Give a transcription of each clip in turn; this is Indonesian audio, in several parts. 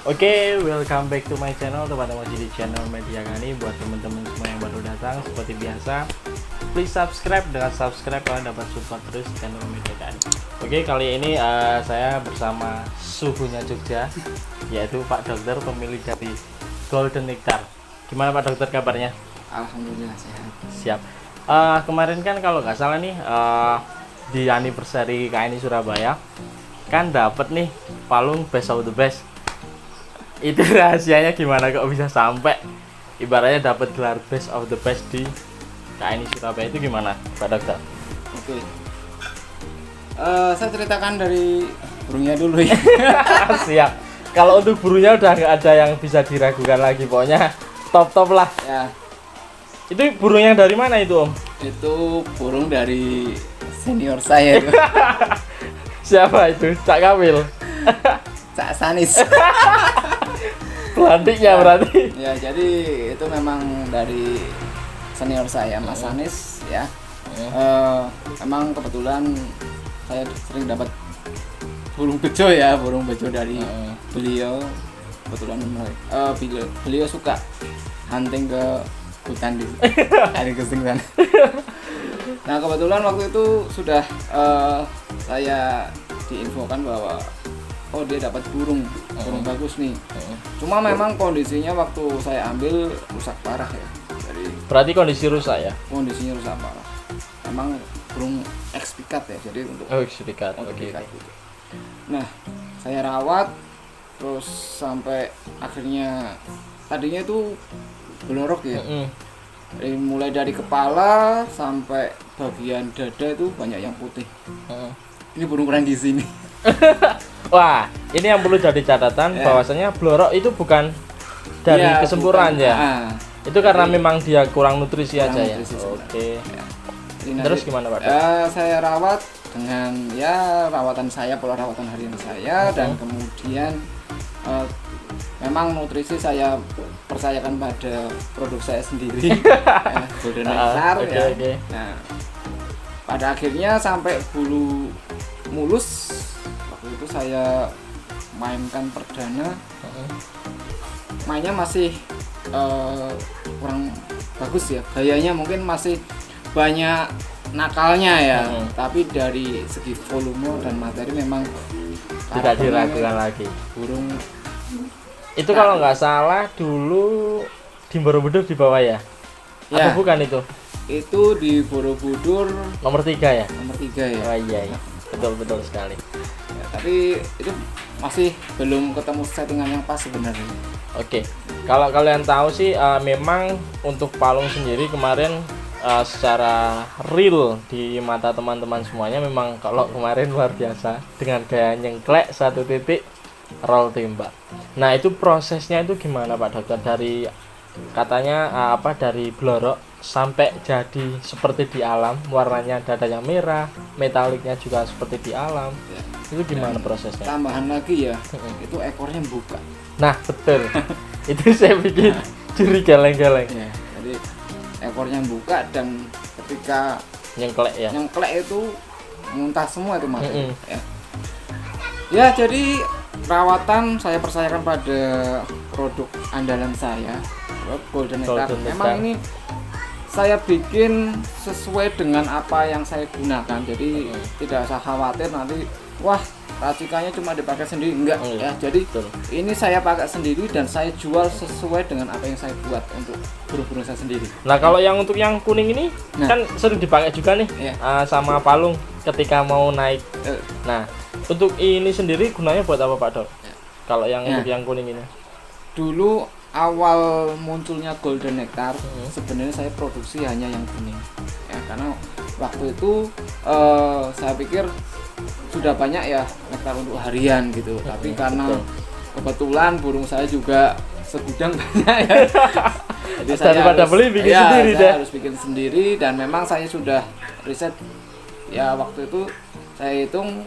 Oke, welcome back to my channel. Teman-teman di channel Media Gani. Buat teman-teman semua yang baru datang, seperti biasa, please subscribe. Dengan subscribe kalian dapat support terus channel Media Gani. Oke, kali ini saya bersama suhunya Jogja, yaitu Pak Dokter, pemilik dari Golden Nectar. Gimana Pak Dokter kabarnya? Alhamdulillah sehat. Siap. Kemarin kan kalau nggak salah nih di anniversary KNI Surabaya kan dapat nih palung best of the best. Itu rahasianya gimana kok bisa sampai ibaratnya dapat gelar best of the best di KNI Surabaya, itu gimana Pak Dokter? Oke. Saya ceritakan dari burungnya dulu ya. Siap. Kalau untuk burungnya udah nggak ada yang bisa diragukan lagi, pokoknya top lah Ya, itu. Burung yang dari mana itu Om? itu burung dari senior saya itu. Siapa itu? Cak Kamil? Cak Sanis. Pelantiknya berarti. Ya, jadi itu memang dari senior saya, Mas Sanis ya. Emang kebetulan saya sering dapat burung bejo ya, burung bejo dari beliau. Kebetulan beliau suka hunting ke hutan di Gesing sana. Nah, kebetulan waktu itu sudah saya diinfokan bahwa dia dapat burung bagus nih. Cuma memang kondisinya waktu saya ambil rusak parah ya. Jadi Berarti kondisi rusak ya? kondisinya rusak parah. Memang burung expicat ya. Jadi untuk Sertifikat. Oke. gitu. Nah, saya rawat terus sampai akhirnya tadinya itu belorok ya. Mulai dari kepala sampai bagian dada itu banyak yang putih. Ini burung kurang gizi nih. Wah, ini yang perlu jadi catatan Ya. bahwasanya blorok itu bukan dari Iya, kesempurnaan bukan. ya. Itu karena Jadi, memang dia kurang nutrisi kurang aja nutrisi ya. sebenarnya. Oke. Ya. Jadi nanti, Terus gimana Pak? saya rawat dengan rawatan saya, pola rawatan harian saya, dan kemudian memang nutrisi saya percayakan pada produk saya sendiri, Golden Nectar Oke, ya. oke. Nah, pada akhirnya sampai bulu mulus, waktu itu saya mainkan perdana, mainnya masih kurang bagus ya, gayanya mungkin masih banyak nakalnya ya. Tapi dari segi volume dan materi memang Tidak karakternya diragukan lagi. burung. Itu kalau nggak salah dulu di Borobudur di bawah ya? Ya, Atau bukan itu? itu di Borobudur Nomor 3 ya? nomor 3 ya. Oh iya. Betul sekali. Ya, tapi itu masih belum ketemu settingan yang pas sebenarnya. Oke. Kalau kalian tahu sih memang untuk palung sendiri kemarin secara real di mata teman-teman semuanya memang kalau kemarin luar biasa dengan gaya nyengklek satu titik roll tembak. Nah, itu prosesnya itu gimana Pak Dokter, dari katanya dari blorok sampai jadi seperti di alam, warnanya dadanya merah, metaliknya juga seperti di alam. Ya. Itu gimana Dan prosesnya? tambahan lagi ya, itu ekornya buka. Nah, betul. Itu saya bikin curi geleng-geleng. Ya, jadi ekornya buka dan ketika Nyengklek ya. nyengklek itu muntah semua itu mati. Mm-mm. Ya, jadi perawatan saya percayakan pada produk andalan saya, Golden Nectar. Golden Nectar. Memang ini saya bikin sesuai dengan apa yang saya gunakan. Jadi tidak usah khawatir nanti racikannya cuma dipakai sendiri, enggak ya. Jadi Betul. ini saya pakai sendiri dan saya jual sesuai dengan apa yang saya buat untuk burung-burung saya sendiri. Nah, kalau yang untuk yang kuning ini Nah. kan sering dipakai juga nih Iya. sama palung ketika mau naik. Eh, Nah, untuk ini sendiri gunanya buat apa Pak Dok? Ya. Kalau yang Ya. untuk yang kuning ini? Dulu awal munculnya Golden Nectar sebenarnya saya produksi hanya yang kuning ya, karena waktu itu saya pikir sudah banyak ya nektar untuk harian gitu, tapi karena kebetulan burung saya juga segudang banyak ya. Jadi Daripada beli bikin sendiri saya deh. harus bikin sendiri, dan memang saya sudah riset ya. Waktu itu saya hitung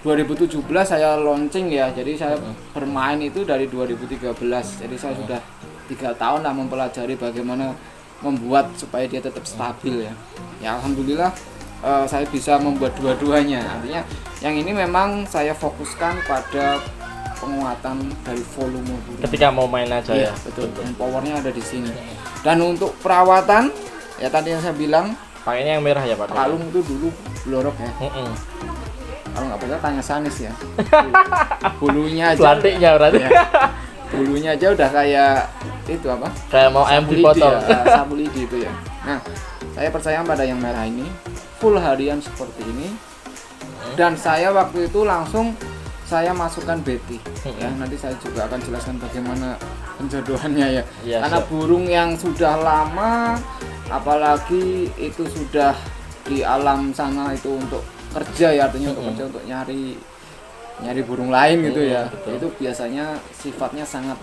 2017 saya launching ya, jadi saya bermain itu dari 2013, jadi saya sudah 3 tahun lah mempelajari bagaimana membuat supaya dia tetap stabil ya. Ya alhamdulillah saya bisa membuat dua-duanya. Artinya yang ini memang saya fokuskan pada penguatan dari volume burung. Ketika mau main aja Iya, ya. betul. Dan powernya ada di sini. Dan untuk perawatan ya tadi yang saya bilang Pakainya yang merah ya Pak. kalung itu dulu blorok ya. Heeh. Kalau nggak percaya tanya Sanis ya. Bulunya aja. Pelantiknya berarti. Ya, bulunya aja udah kayak itu apa? Kayak mau ayam Sapu lidi dipotong. ya, sapu lidi itu ya. Nah, saya percaya pada yang merah ini full harian seperti ini. Dan saya waktu itu langsung saya masukkan Betty. Ya, nanti saya juga akan jelaskan bagaimana penjodohannya ya. Iya, Karena siap. burung yang sudah lama, apalagi itu sudah di alam sana itu untuk kerja ya, artinya untuk kerja untuk nyari burung lain gitu ya. betul. Itu biasanya sifatnya sangat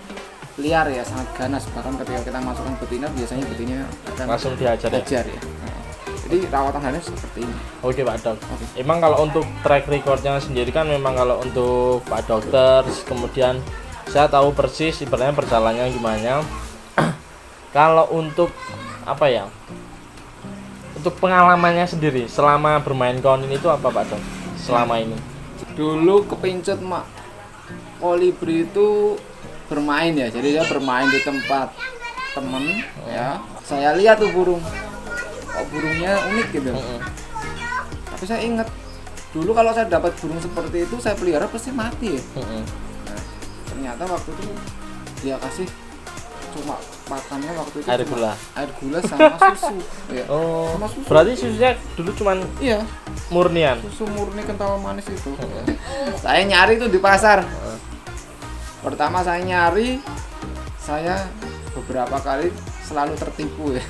liar ya, sangat ganas. Bahkan ketika kita masukkan betina biasanya betina akan Langsung diajar ya. hajar ya. Nah, jadi rawatan harian seperti ini. Oke Pak Dok. Oke. Emang kalau untuk track recordnya sendiri kan memang kalau untuk Pak Dokter, kemudian saya tahu persis ibaratnya perjalanannya gimana. Kalau untuk apa ya? Untuk pengalamannya sendiri selama bermain konin itu apa Pak Dok? Selama ini. Dulu kepincut mak kolibri itu bermain ya, jadi dia bermain di tempat temen ya. Saya lihat tuh burung, kok burungnya unik gitu. Tapi saya ingat dulu kalau saya dapat burung seperti itu saya pelihara pasti mati ya. Nah, ternyata waktu itu dia kasih cuma pakannya waktu itu Air cuma gula. air gula sama susu ya. Oh, Sama susu. berarti susunya dulu cuman Iya, murnian. susu murni kental manis itu. Saya nyari tuh di pasar. Pertama saya nyari, saya beberapa kali selalu tertipu ya.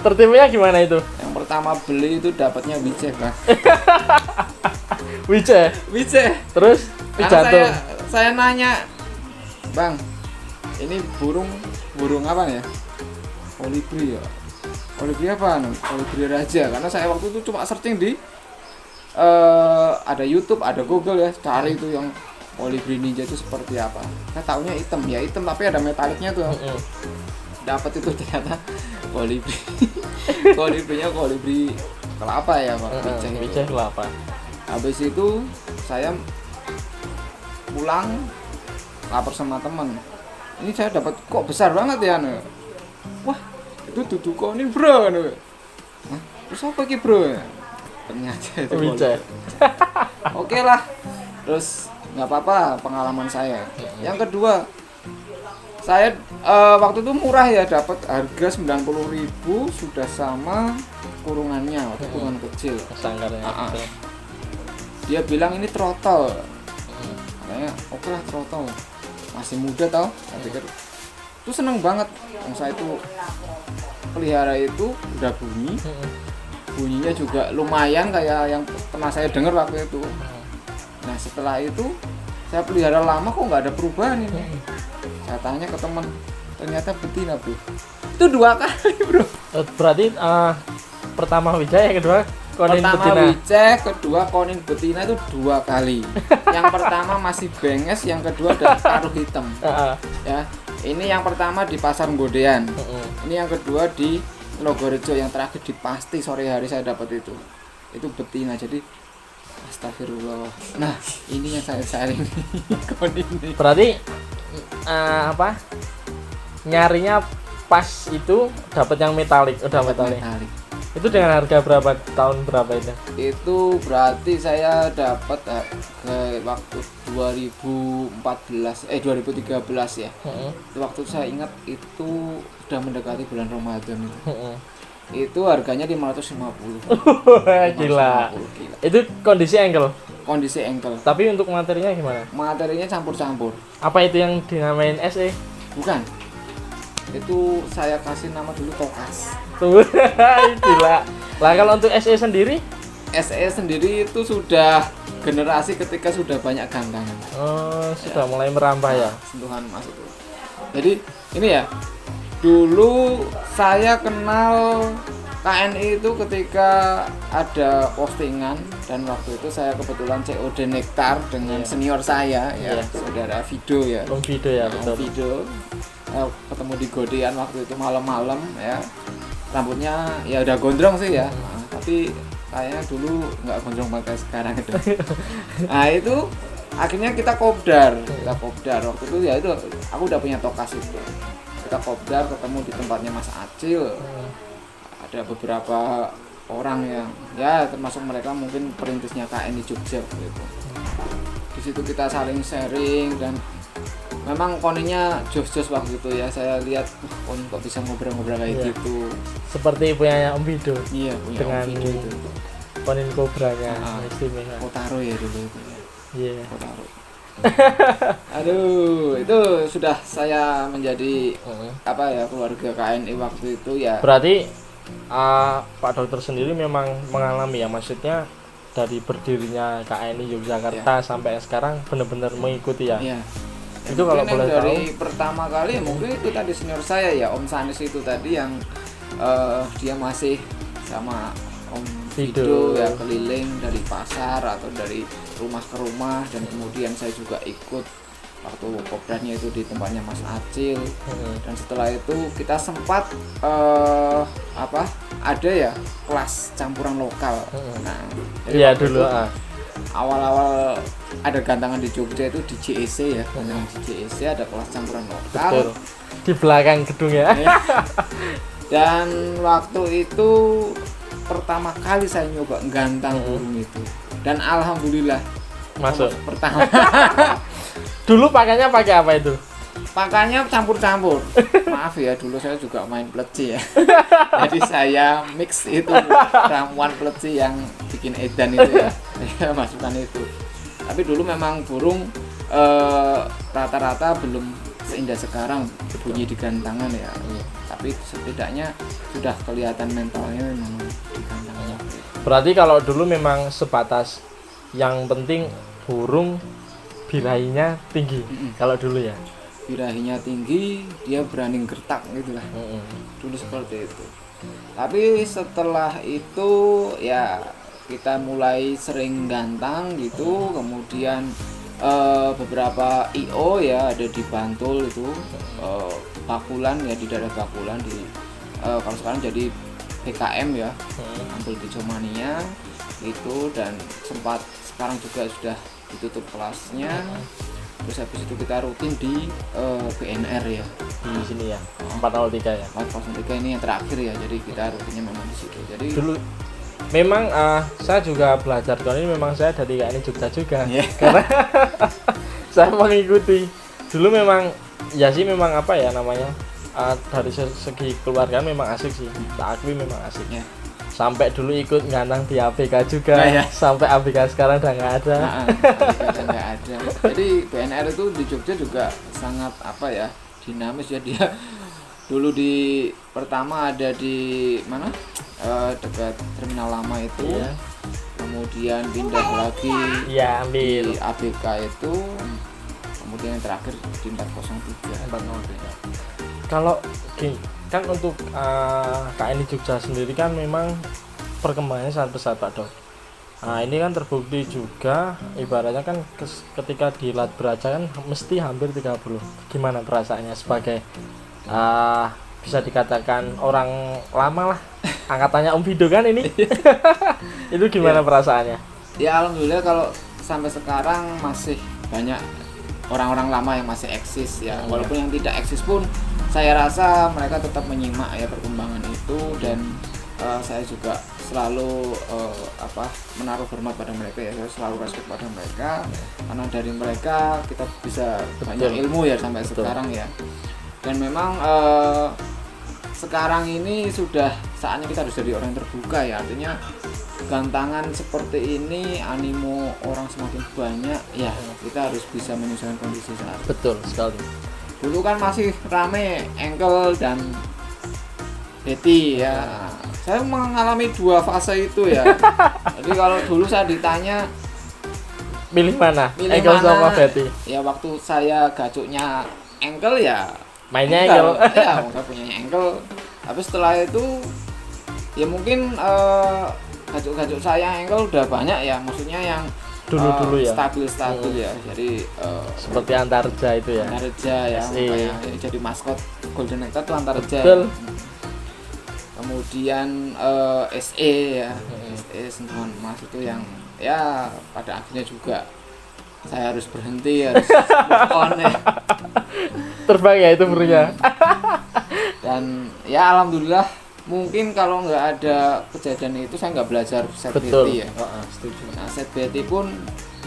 Tertibnya gimana itu? Yang pertama beli itu dapatnya wice, Bang. Wice. Wice. Terus Karena jantung. saya nanya, Bang, ini burung apa ya? Kolibri ya. Kolibri apa? Kolibri raja. Karena saya waktu itu cuma searching di ada YouTube, ada Google ya, cari itu yang kolibri ninja itu seperti apa. Saya taunya hitam ya, hitam tapi ada metaliknya tuh. Dapat itu ternyata kolibri. Kolibrinya kolibri kelapa ya, Pak. Wice kelapa. Habis itu saya pulang lapor sama teman. Ini saya dapat kok besar banget ya, anu. Wah, itu duduk konin bro, anu. Hah? Terus apa ki bro? Ternyata itu Wice. Oke lah. Terus nggak apa-apa pengalaman saya. Yang kedua, saya waktu itu murah ya, dapat harga 90.000 sudah sama kurungannya, waktu kurungan kecil. Sangkarnya. Ah, ah. Dia bilang ini trotol. Katanya oke lah trotol, masih muda tau. Saya pikir itu seneng banget. Yang saya itu pelihara itu udah bunyinya juga lumayan kayak yang pernah saya dengar waktu itu. Nah setelah itu saya pelihara lama kok nggak ada perubahan ini. Saya tanya ke teman, ternyata betina bro. Itu 2 kali bro. Berarti pertama wice, yang kedua konin Pertama betina. wice, kedua konin betina itu 2 kali. Yang pertama masih benges, yang kedua ada paruh hitam. Ya, ini yang pertama di Pasar Nggodean. Ini yang kedua di Logorejo, yang terakhir di Pasti sore hari saya dapat itu. Itu betina. Jadi astagfirullah. Nah, ini yang saya cari konin ini. Berarti apa? Nyarinya pas itu dapat yang metalik, udah metalik. Itu dengan harga berapa, tahun berapa itu? Itu berarti saya dapat waktu 2013 ya. Waktu saya ingat itu sudah mendekati bulan Ramadan itu. Itu harganya 550. Gila. 550, gila. Itu kondisi ankle. Kondisi ankle. Tapi untuk materinya gimana? Materinya campur-campur. Apa itu yang dinamain SE? Bukan. Itu saya kasih nama dulu Tokas. Tuh, gila. Lah kalau untuk SE sendiri? SE sendiri itu sudah generasi ketika sudah banyak gantangan. Oh, sudah mulai merambah ya. Sentuhan emas itu. Jadi ini ya, dulu saya kenal KNI itu ketika ada postingan, dan waktu itu saya kebetulan COD Nektar dengan senior saya ya, saudara Vido ya. Om Vido ya, betul. Vido. Ketemu di Godean waktu itu malam-malam ya. Rambutnya ya udah gondrong sih ya. Tapi kayaknya dulu nggak gondrong pakai sekarang itu. Nah itu akhirnya kita kopdar waktu itu ya, itu aku udah punya tokas itu, kita kopdar ketemu di tempatnya Mas Acil. Ada beberapa orang yang ya termasuk mereka mungkin perintisnya KN di Jogja gitu. Di situ kita saling sharing dan memang koninya jos-jos waktu itu ya. Saya lihat kon kok bisa ngobrol-ngobrol kayak gitu. Seperti punya Om Bido. Iya, punya dengan Om Bido itu. Konin Kobranya istimewa. Kotaro ya dulu itu. Iya. Kotaro. Aduh, itu sudah saya menjadi apa ya, keluarga KNI waktu itu ya. Berarti Pak Dokter sendiri memang mengalami ya, maksudnya dari berdirinya KNI Yogyakarta sampai sekarang benar-benar mengikuti ya. Iya. Itu kalau boleh tahu. Dari pertama kali mungkin itu tadi senior saya ya, Om Sanis itu tadi yang dia masih sama Om Vido ya, keliling dari pasar atau dari rumah ke rumah, dan kemudian saya juga ikut waktu kopdarnya itu di tempatnya Mas Acil. Dan setelah itu kita sempat ada ya kelas campuran lokal. Nah, iya dulu awal-awal ada gantangan di Jogja itu di JEC ya, gantangan di JEC ada kelas campuran lokal. Betul. Di belakang gedung ya. Dan waktu itu pertama kali saya nyoba gantang burung itu, dan alhamdulillah masuk pertama. Dulu pakainya pakai apa itu? Pakainya campur-campur. Maaf ya, dulu saya juga main pleci ya. Jadi saya mix itu ramuan pleci yang bikin edan itu ya. Saya masukkan itu. Tapi dulu memang burung rata-rata belum seindah sekarang bunyi di gantangan ya. Tapi setidaknya sudah kelihatan mentalnya memang di gantangan. Berarti kalau dulu memang sebatas yang penting burung birahinya tinggi. Kalau dulu ya. Birahinya tinggi, dia berani gertak gitu lah. Dulu seperti itu. Tapi setelah itu ya kita mulai sering gantang gitu, kemudian beberapa IO ya ada di Bantul itu, Bakulan ya, di daerah Bakulan di kalau sekarang jadi BKM ya, Bantul di Jomania itu, dan sempat sekarang juga sudah ditutup kelasnya. Terus habis itu kita rutin di BNR ya, di sini ya, 403 ya. 403 ini yang terakhir ya, jadi kita rutinnya memang di situ. Jadi dulu memang saya juga belajar kalau ini, memang saya dari KNI Jogja juga, karena saya mengikuti dulu. Memang ya sih, memang apa ya namanya, dari segi keluarga memang asik sih, tak akui memang asik. Sampai dulu ikut ngantang di ABK juga, sampai ABK sekarang udah nggak ada. Udah nggak ada. Jadi BNR itu di Jogja juga sangat apa ya, dinamis ya. Dia dulu di pertama ada di mana, dekat terminal lama itu, kemudian pindah lagi di ABK itu, kemudian yang terakhir di 403. Kalau kan untuk KNI Jogja sendiri kan memang perkembangannya sangat pesat Pak Dok. Nah ini kan terbukti juga, ibaratnya kan ketika di Lat Beraja kan mesti hampir 30. Gimana perasaannya sebagai bisa dikatakan orang lama lah, angkatannya Om Vido kan ini. Itu gimana perasaannya? Ya alhamdulillah, kalau sampai sekarang masih banyak orang-orang lama yang masih eksis ya. Walaupun yang tidak eksis pun saya rasa mereka tetap menyimak ya perkembangan itu, dan saya juga selalu menaruh hormat pada mereka ya. Saya selalu respect pada mereka, karena dari mereka kita bisa banyak ilmu ya sampai sekarang ya. Dan memang sekarang ini sudah saatnya kita harus jadi orang terbuka ya. Artinya gantangan seperti ini, animo orang semakin banyak ya, kita harus bisa menyesuaikan kondisi saat. Betul sekali. Dulu kan masih rame Engkel dan Betty ya. Saya mengalami dua fase itu ya. Jadi kalau dulu saya ditanya milih mana, Engkel sama Betty? Ya waktu saya gacuknya Engkel ya mainnya Engkel. Ya, saya punya Engkel. Tapi setelah itu ya mungkin gacuk-gacuk saya Engkel udah banyak ya, maksudnya yang dulu ya stabil ya. Jadi seperti Antarja itu ya, Antarja ya, jadi maskot Golden Nectar itu Antarja ya. Kemudian SE ya, SE Sentuhan Emas itu yang ya pada akhirnya juga saya harus berhenti, harus move on ya. Terbang ya itu burungnya. Dan ya alhamdulillah, mungkin kalau nggak ada kejadian itu saya nggak belajar set Betul. BT ya. Setuju. Nah, set BT pun,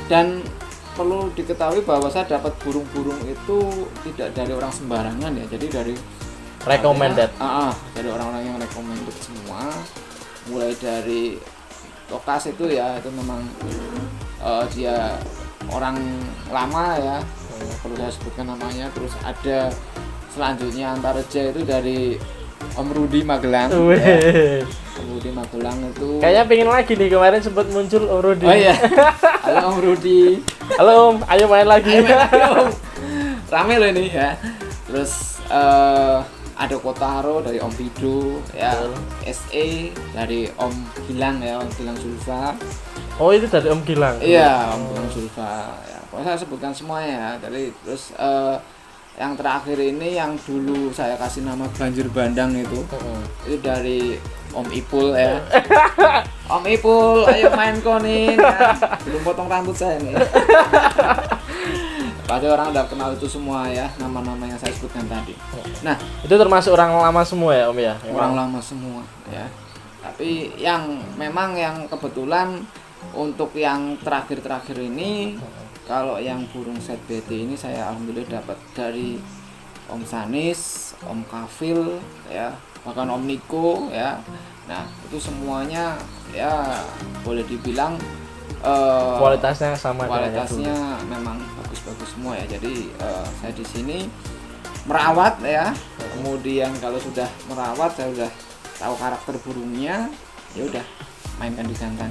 dan perlu diketahui bahwa saya dapat burung-burung itu tidak dari orang sembarangan ya, jadi dari Recommended. dari orang-orang yang recommended semua, mulai dari lokasi itu ya, itu memang dia orang lama ya, perlu saya sebutkan namanya. Terus ada selanjutnya Antareja itu dari Om Rudi Magelang. Ya. Om Rudi Magelang itu Kayaknya pengen lagi nih, kemarin sempat muncul Om Rudi. oh iya, halo Om Rudi, Halo Om, ayo main lagi. rame loh ini ya. Terus ada Kotaro dari Om Pido ya, SE dari Om Gilang ya, Om Gilang Zulfa. Oh itu dari Om Gilang. Iya, Om Gilang Zulfa ya. Pokoknya saya sebutkan semuanya ya. Terus yang terakhir ini yang dulu saya kasih nama Banjir Bandang itu dari Om Ipul ya. Om Ipul, ayo main konin ya. Belum potong rambut saya nih. Pasti orang udah kenal itu semua ya, nama-nama yang saya sebutkan tadi. Nah, Itu termasuk orang lama semua ya Om ya? orang lama semua ya. Tapi yang memang yang kebetulan untuk yang terakhir-terakhir ini, kalau yang burung set BT ini saya alhamdulillah dapat dari Om Sanis, Om Kafil ya, bahkan Om Niko ya. Nah, itu semuanya ya boleh dibilang Kualitasnya sama kualitasnya memang bagus-bagus semua ya. Jadi saya di sini merawat ya. Kemudian kalau sudah merawat, saya sudah tahu karakter burungnya, ya udah mainkan di jantan.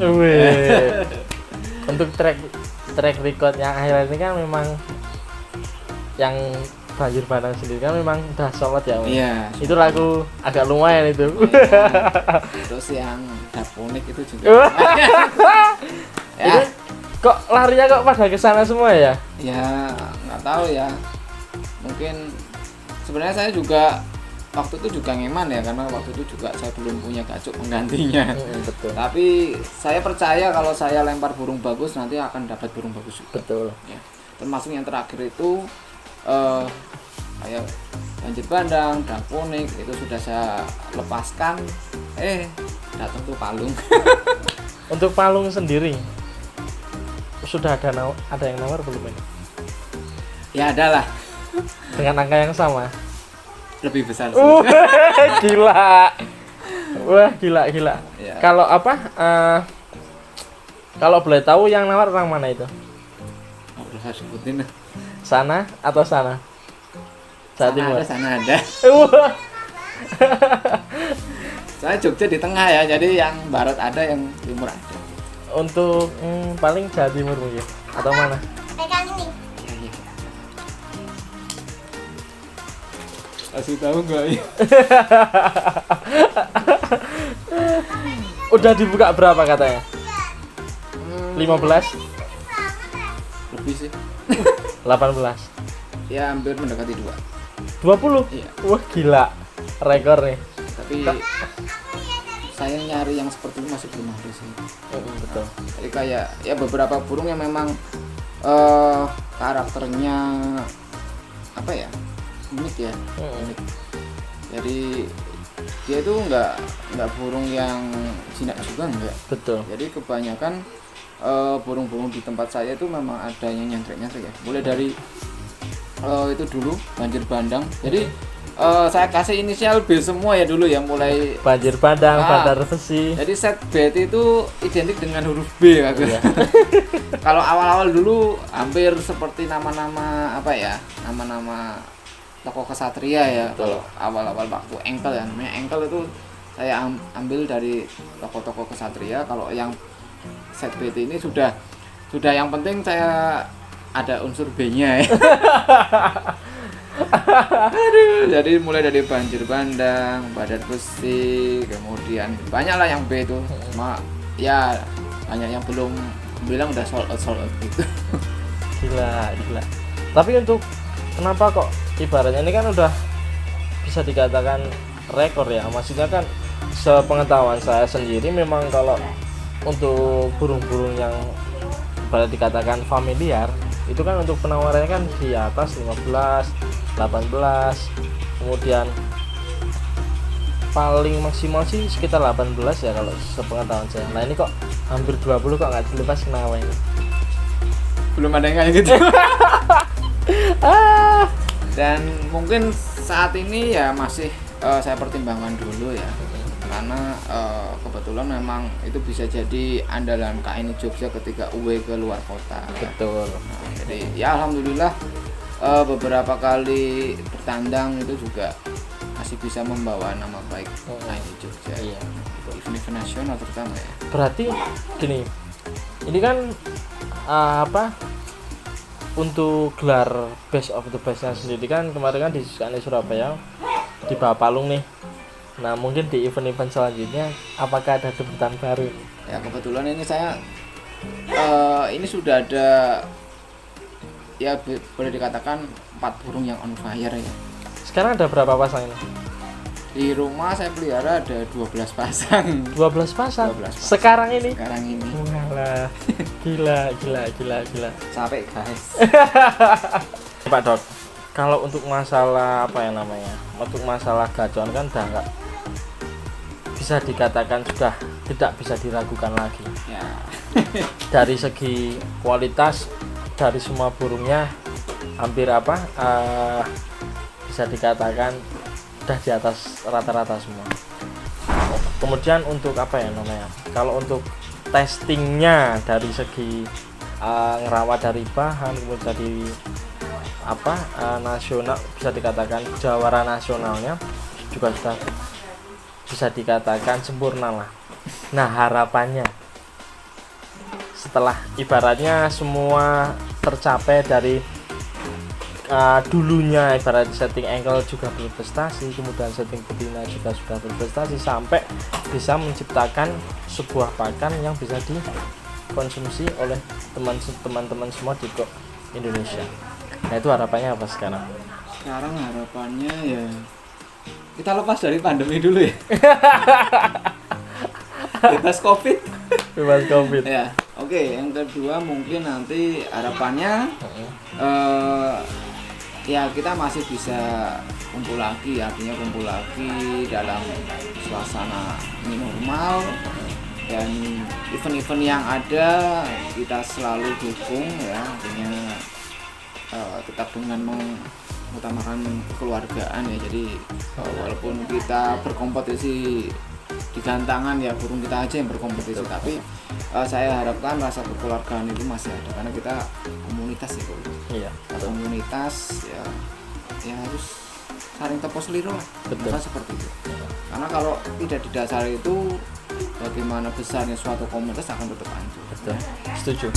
Untuk track record yang akhir ini kan memang yang Banjir Bandang sendiri kan memang udah solid ya Om. Iya. Itu lagu agak lumayan itu. Terus yang Daponik itu juga. Itu kok larinya kok pada ke sana semua ya? Ya nggak tahu ya. Mungkin sebenarnya saya juga waktu itu juga ngeman ya, karena waktu itu juga saya belum punya gacuk penggantinya. Betul. Tapi saya percaya kalau saya lempar burung bagus nanti akan dapat burung bagus juga. Betul. Ya. Termasuk yang terakhir itu kayak Banjir Bandang, Daponik itu sudah saya lepaskan. Datang tuh palung. Untuk palung sendiri sudah ada yang nawar belum ini? Ya ada lah. Dengan angka yang sama. Lebih besar sih. Gila. Wah, gila. Ya. Kalau kalau boleh tahu yang nawar orang mana itu? Udah saya sebutin. Sana atau sana? Jawa Timur. Sana ada. Wah. Saya Jogja di tengah ya, jadi yang barat ada, yang timur ada. Untuk paling Jawa Timur mungkin atau mana? Pegang ini. Iya. Kasih tahu nggak ya? Udah dibuka berapa katanya? 15? Lebih sih. 18? Ya hampir mendekati 2. 20? Iya. Wah gila, rekor nih. Tapi saya nyari yang seperti itu masih belum ada sih. Betul. Jadi kayak ya beberapa burung yang memang karakternya apa ya, unik ya, unik. Jadi dia itu nggak burung yang jinak juga enggak. Betul. Jadi kebanyakan burung-burung di tempat saya itu memang ada yang nyentrik-nyentrik ya. Mulai dari itu dulu Banjir Bandang. Jadi saya kasih inisial B semua ya dulu ya, mulai Banjir Bandang, Bandar Besi. jadi set BT itu identik dengan huruf B kan. Iya. Kalau awal-awal dulu hampir seperti nama-nama apa ya? Nama-nama tokoh kesatria ya. Kalau awal-awal waktu engkel ya, namanya engkel itu saya ambil dari tokoh-tokoh kesatria. Kalau yang set BT ini sudah yang penting saya ada unsur B-nya ya. Aduh, jadi mulai dari Banjir Bandang, Bandar Besi, kemudian banyaklah yang B itu. Cuma ya banyak yang belum bilang udah sold out gitu. Gila. Tapi untuk kenapa kok ibaratnya ini kan udah bisa dikatakan rekor ya. Maksudnya kan sepengetahuan saya sendiri memang kalau untuk burung-burung yang pada dikatakan familiar Itu kan untuk penawarannya kan di atas 15, 18, kemudian paling maksimal sih sekitar 18 ya kalau sepengetahuan saya. Nah ini kok hampir 20 kok nggak dilepas, kenapa ini? Belum ada yang kayak gitu. Dan mungkin saat ini ya masih saya pertimbangkan dulu ya, karena kebetulan memang itu bisa jadi andalan KNI Jogja ketika away ke luar kota. Betul. Nah, jadi ya alhamdulillah beberapa kali bertandang itu juga masih bisa membawa nama baik KNI Jogja. Iya. Event-event nasional terutama ya. Berarti gini, ini kan untuk gelar Best of the Best-nya sendiri kan kemarin kan di KNI Surabaya di Bapalung nih. Nah mungkin di event-event selanjutnya apakah ada debutan baru? Ya kebetulan ini saya ini sudah ada ya boleh dikatakan 4 burung yang on fire ya. Sekarang ada berapa pasang ini? Di rumah saya pelihara ada 12 pasang. 12 pasang? 12 pasang. Sekarang ini? Sekarang ini. Walah, gila. Capek guys. Pak Dok, kalau untuk masalah apa ya namanya? Untuk masalah gacuan kan udah nggak bisa dikatakan sudah tidak bisa diragukan lagi. Ya. Dari segi kualitas dari semua burungnya hampir bisa dikatakan udah di atas rata-rata semua. Kemudian untuk apa ya namanya? Kalau untuk testingnya dari segi ngerawat dari bahan, kemudian dari nasional, bisa dikatakan jawara nasionalnya juga sudah bisa dikatakan sempurna lah. Nah harapannya setelah ibaratnya semua tercapai dari dulunya ibarat setting ankle juga berprestasi, kemudian setting betina juga sudah berprestasi, sampai bisa menciptakan sebuah pakan yang bisa dikonsumsi oleh teman-teman semua di Indonesia. Nah itu harapannya apa sekarang? Sekarang harapannya ya kita lepas dari pandemi dulu ya. Bebas COVID. Ya. Oke, yang kedua mungkin nanti harapannya ya kita masih bisa kumpul lagi, artinya kumpul lagi dalam suasana new normal, dan event-event yang ada kita selalu dukung ya, artinya tetap dengan mengutamakan kekeluargaan ya. Jadi walaupun kita berkompetisi di gantangan ya, burung kita aja yang berkompetisi, tapi saya harapkan rasa kekeluargaan itu masih ada, karena kita komunitas itu. Iya. Komunitas ya harus saling tepos liru lah. Betul. Maka seperti itu. Karena kalau tidak didasari itu, bagaimana besarnya suatu komunitas akan tetap hancur. Betul. Setuju.